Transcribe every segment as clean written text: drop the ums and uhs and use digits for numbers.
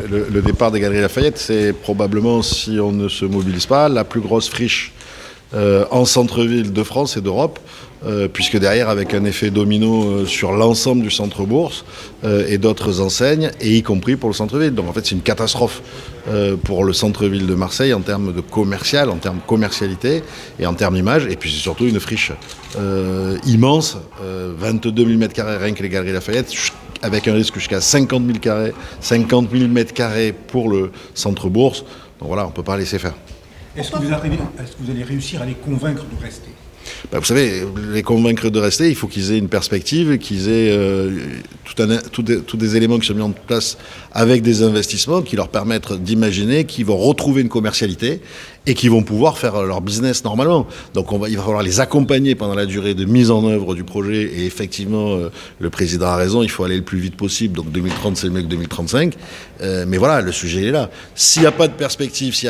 Le départ des Galeries Lafayette, c'est probablement, si on ne se mobilise pas, la plus grosse friche en centre-ville de France et d'Europe, puisque derrière, avec un effet domino sur l'ensemble du centre-bourse et d'autres enseignes, et y compris pour le centre-ville. Donc en fait, c'est une catastrophe pour le centre-ville de Marseille en termes de commercial, en termes commercialité et en termes image. Et puis c'est surtout une friche immense, 22 000 m² rien que les Galeries Lafayette, avec un risque jusqu'à 50 000 mètres carrés pour le centre-bourse. Donc voilà, on ne peut pas laisser faire. Est-ce que vous allez réussir à les convaincre de rester ? Vous savez, les convaincre de rester, il faut qu'ils aient une perspective, qu'ils aient tous des éléments qui sont mis en place avec des investissements qui leur permettent d'imaginer qu'ils vont retrouver une commercialité et qu'ils vont pouvoir faire leur business normalement. Donc il va falloir les accompagner pendant la durée de mise en œuvre du projet. Et effectivement, le président a raison, il faut aller le plus vite possible. Donc 2030, c'est mieux que 2035. Mais voilà, le sujet est là. S'il n'y a pas de perspective, si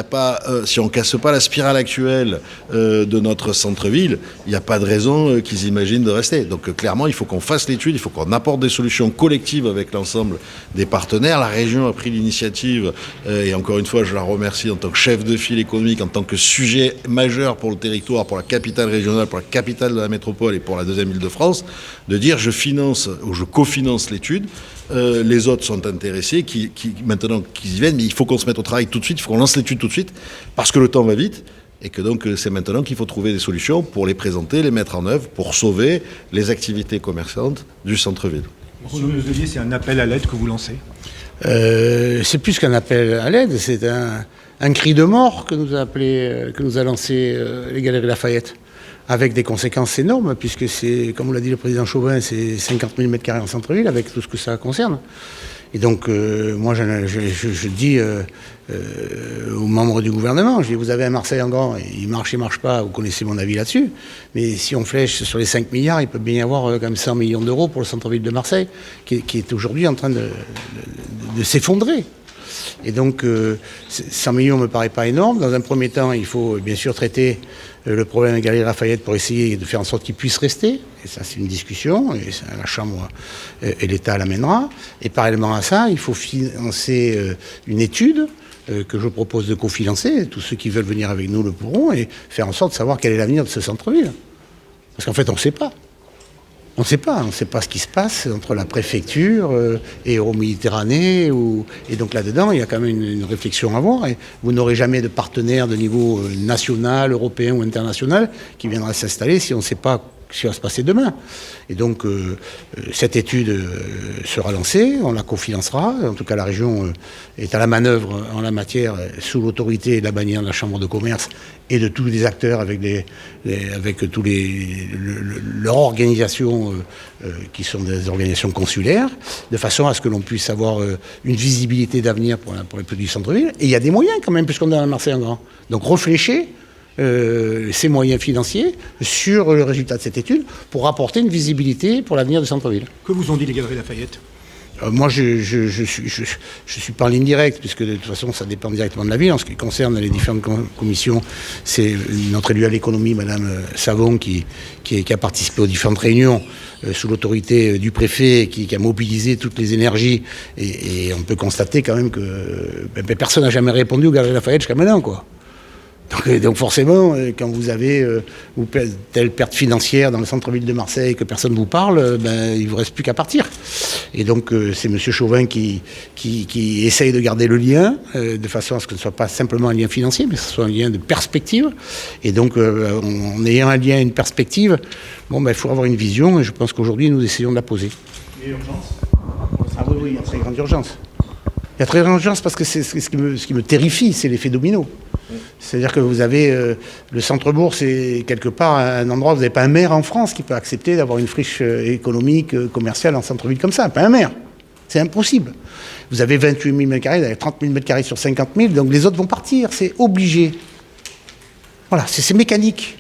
on ne casse pas la spirale actuelle de notre centre-ville, il n'y a pas de raison qu'ils imaginent de rester. Donc clairement, il faut qu'on fasse l'étude, il faut qu'on apporte des solutions collectives avec l'ensemble des partenaires. La région a pris l'initiative, et encore une fois, je la remercie en tant que chef de file économique, en tant que sujet majeur pour le territoire, pour la capitale régionale, pour la capitale de la métropole et pour la deuxième Île-de-France, de dire je finance ou je cofinance l'étude. Les autres sont intéressés, maintenant qu'ils y viennent, mais il faut qu'on se mette au travail tout de suite, il faut qu'on lance l'étude tout de suite, parce que le temps va vite. Et que donc c'est maintenant qu'il faut trouver des solutions pour les présenter, les mettre en œuvre, pour sauver les activités commerçantes du centre-ville. Bruno Muselier, c'est un appel à l'aide que vous lancez ? C'est plus qu'un appel à l'aide, c'est un cri de mort que nous a lancé les Galeries Lafayette, avec des conséquences énormes, puisque c'est, comme l'a dit le président Chauvin, c'est 50 000 m² en centre-ville, avec tout ce que ça concerne. Et donc, moi, je dis aux membres du gouvernement, je dis, vous avez un Marseille en grand, il marche pas, vous connaissez mon avis là-dessus, mais si on flèche sur les 5 milliards, il peut bien y avoir quand même 100 millions d'euros pour le centre-ville de Marseille, qui est aujourd'hui en train de s'effondrer. Et donc, 100 millions ne me paraît pas énorme. Dans un premier temps, il faut bien sûr traiter le problème des Galeries Lafayette pour essayer de faire en sorte qu'ils puissent rester. Et ça, c'est une discussion, et la Chambre et l'État l'amènera. Et parallèlement à ça, il faut financer une étude que je propose de cofinancer. Tous ceux qui veulent venir avec nous le pourront, et faire en sorte de savoir quel est l'avenir de ce centre-ville. Parce qu'en fait, on ne sait pas. On ne sait pas ce qui se passe entre la préfecture et Euroméditerranée. Et donc là-dedans, il y a quand même une réflexion à avoir. Et vous n'aurez jamais de partenaire de niveau national, européen ou international qui viendra s'installer si on ne sait pas ce qui va se passer demain. Et donc, cette étude sera lancée, on la cofinancera. En tout cas, la région est à la manœuvre en la matière, sous l'autorité et la bannière de la Chambre de commerce et de tous les acteurs, avec tous leurs organisations qui sont des organisations consulaires, de façon à ce que l'on puisse avoir une visibilité d'avenir pour les produits du centre-ville. Et il y a des moyens quand même, puisqu'on est à Marseille en grand. Donc, réfléchir ces moyens financiers sur le résultat de cette étude pour apporter une visibilité pour l'avenir du centre-ville. Que vous ont dit les Galeries Lafayette ? Moi, je suis pas en ligne directe, puisque de toute façon, ça dépend directement de la ville. En ce qui concerne les différentes commissions, c'est notre élue à l'économie, Madame Savon, qui a participé aux différentes réunions sous l'autorité du préfet, qui a mobilisé toutes les énergies. Et on peut constater quand même que personne n'a jamais répondu aux Galeries Lafayette jusqu'à maintenant, quoi. Donc forcément, quand vous avez telle perte financière dans le centre-ville de Marseille que personne ne vous parle, il ne vous reste plus qu'à partir. Et donc c'est M. Chauvin qui essaye de garder le lien, de façon à ce que ce ne soit pas simplement un lien financier, mais que ce soit un lien de perspective. Et donc en ayant un lien et une perspective, il faut avoir une vision, et je pense qu'aujourd'hui nous essayons de la poser. Et urgence ? Ah oui, il y a très grande urgence. Il y a très grande urgence parce que c'est ce qui me terrifie, c'est l'effet domino. C'est-à-dire que vous avez le centre-bourse est quelque part un endroit où vous n'avez pas un maire en France qui peut accepter d'avoir une friche économique, commerciale en centre-ville comme ça. Pas un maire. C'est impossible. Vous avez 28 000 m², vous avez 30 000 m² sur 50 000, donc les autres vont partir. C'est obligé. Voilà, c'est mécanique.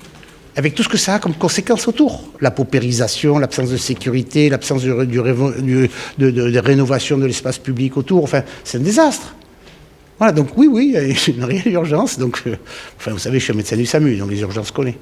Avec tout ce que ça a comme conséquence autour. La paupérisation, l'absence de sécurité, l'absence de rénovation de l'espace public autour. Enfin, c'est un désastre. Voilà, donc oui, il y a une réelle urgence. Donc, vous savez, je suis un médecin du SAMU, donc les urgences connaissent.